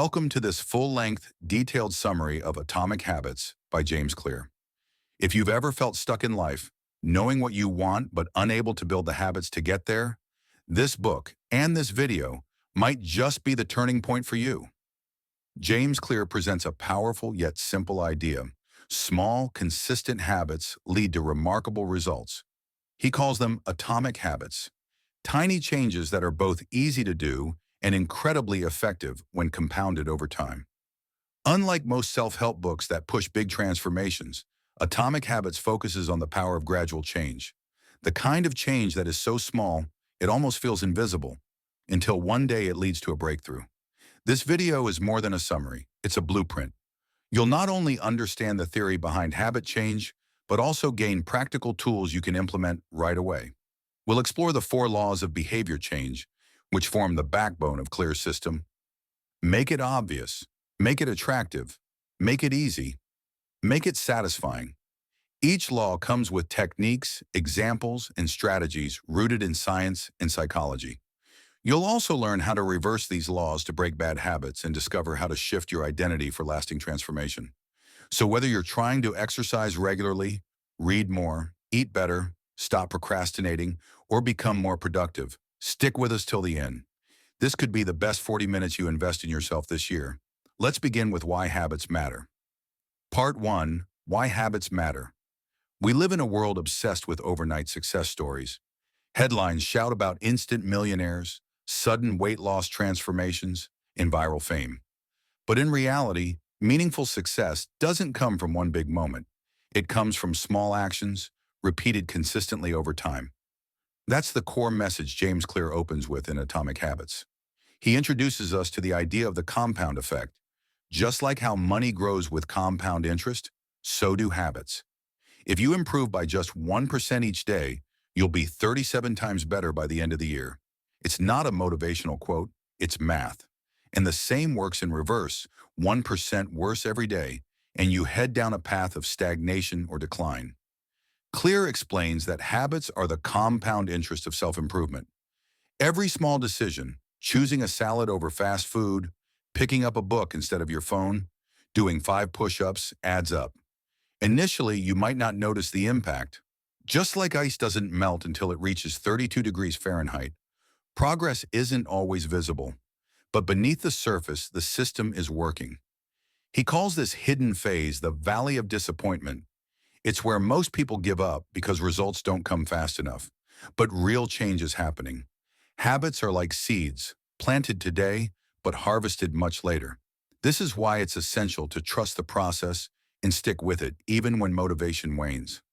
Welcome to this full-length, detailed summary of Atomic Habits by James Clear. If you've ever felt stuck in life, knowing what you want but unable to build the habits to get there, this book and this video might just be the turning point for you. James Clear presents a powerful yet simple idea. Small, consistent habits lead to remarkable results. He calls them atomic habits, tiny changes that are both easy to do and incredibly effective when compounded over time. Unlike most self-help books that push big transformations, Atomic Habits focuses on the power of gradual change. The kind of change that is so small, it almost feels invisible, until one day it leads to a breakthrough. This video is more than a summary, it's a blueprint. You'll not only understand the theory behind habit change, but also gain practical tools you can implement right away. We'll explore the 4 laws of behavior change, which form the backbone of Clear's system. Make it obvious, make it attractive, make it easy, make it satisfying. Each law comes with techniques, examples, and strategies rooted in science and psychology. You'll also learn how to reverse these laws to break bad habits and discover how to shift your identity for lasting transformation. So whether you're trying to exercise regularly, read more, eat better, stop procrastinating, or become more productive, stick with us till the end. This could be the best 40 minutes you invest in yourself this year. Let's begin with why habits matter. Part 1. Why habits matter. We live in a world obsessed with overnight success stories. Headlines shout about instant millionaires, sudden weight loss transformations, and viral fame. But in reality, meaningful success doesn't come from one big moment. It comes from small actions, repeated consistently over time. That's the core message James Clear opens with in Atomic Habits. He introduces us to the idea of the compound effect. Just like how money grows with compound interest, so do habits. If you improve by just 1% each day, you'll be 37 times better by the end of the year. It's not a motivational quote, it's math. And the same works in reverse, 1% worse every day, and you head down a path of stagnation or decline. Clear explains that habits are the compound interest of self-improvement. Every small decision, choosing a salad over fast food, picking up a book instead of your phone, doing 5 push-ups adds up. Initially, you might not notice the impact. Just like ice doesn't melt until it reaches 32 degrees Fahrenheit, progress isn't always visible. But beneath the surface, the system is working. He calls this hidden phase the valley of disappointment. It's where most people give up because results don't come fast enough. But real change is happening. Habits are like seeds, planted today, but harvested much later. This is why it's essential to trust the process and stick with it, even when motivation wanes.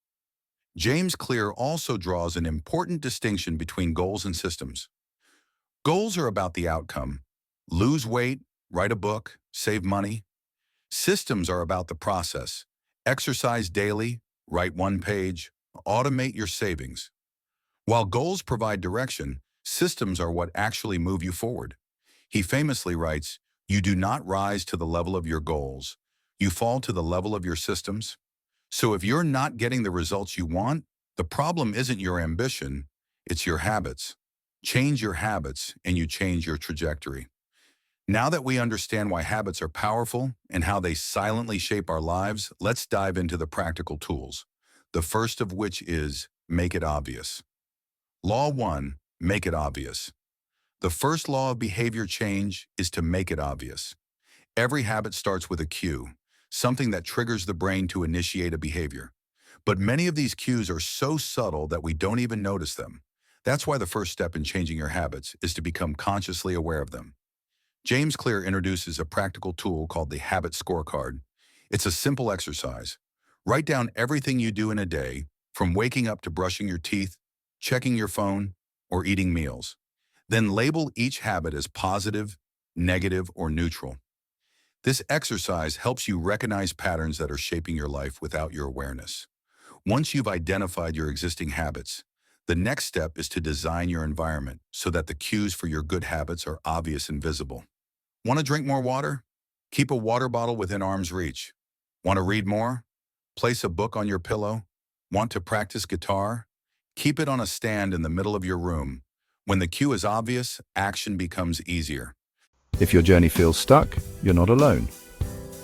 James Clear also draws an important distinction between goals and systems. Goals are about the outcome. Lose weight, write a book, save money. Systems are about the process. Exercise daily, write 1 page, automate your savings. While goals provide direction, systems are what actually move you forward. He famously writes, "You do not rise to the level of your goals. You fall to the level of your systems." So if you're not getting the results you want, the problem isn't your ambition, it's your habits. Change your habits and you change your trajectory. Now that we understand why habits are powerful and how they silently shape our lives, let's dive into the practical tools. The first of which is make it obvious. Law 1, make it obvious. The first law of behavior change is to make it obvious. Every habit starts with a cue, something that triggers the brain to initiate a behavior. But many of these cues are so subtle that we don't even notice them. That's why the first step in changing your habits is to become consciously aware of them. James Clear introduces a practical tool called the Habit Scorecard. It's a simple exercise. Write down everything you do in a day, from waking up to brushing your teeth, checking your phone, or eating meals. Then label each habit as positive, negative, or neutral. This exercise helps you recognize patterns that are shaping your life without your awareness. Once you've identified your existing habits, the next step is to design your environment so that the cues for your good habits are obvious and visible. Want to drink more water? Keep a water bottle within arm's reach. Want to read more? Place a book on your pillow. Want to practice guitar? Keep it on a stand in the middle of your room. When the cue is obvious, action becomes easier. If your journey feels stuck, you're not alone.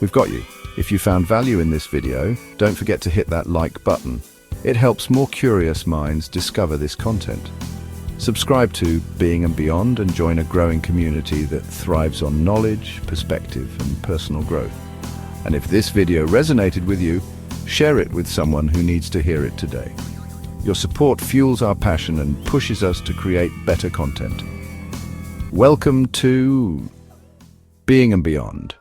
We've got you. If you found value in this video, don't forget to hit that like button. It helps more curious minds discover this content. Subscribe to Being and Beyond and join a growing community that thrives on knowledge, perspective, and personal growth. And if this video resonated with you, share it with someone who needs to hear it today. Your support fuels our passion and pushes us to create better content. Welcome to Being and Beyond.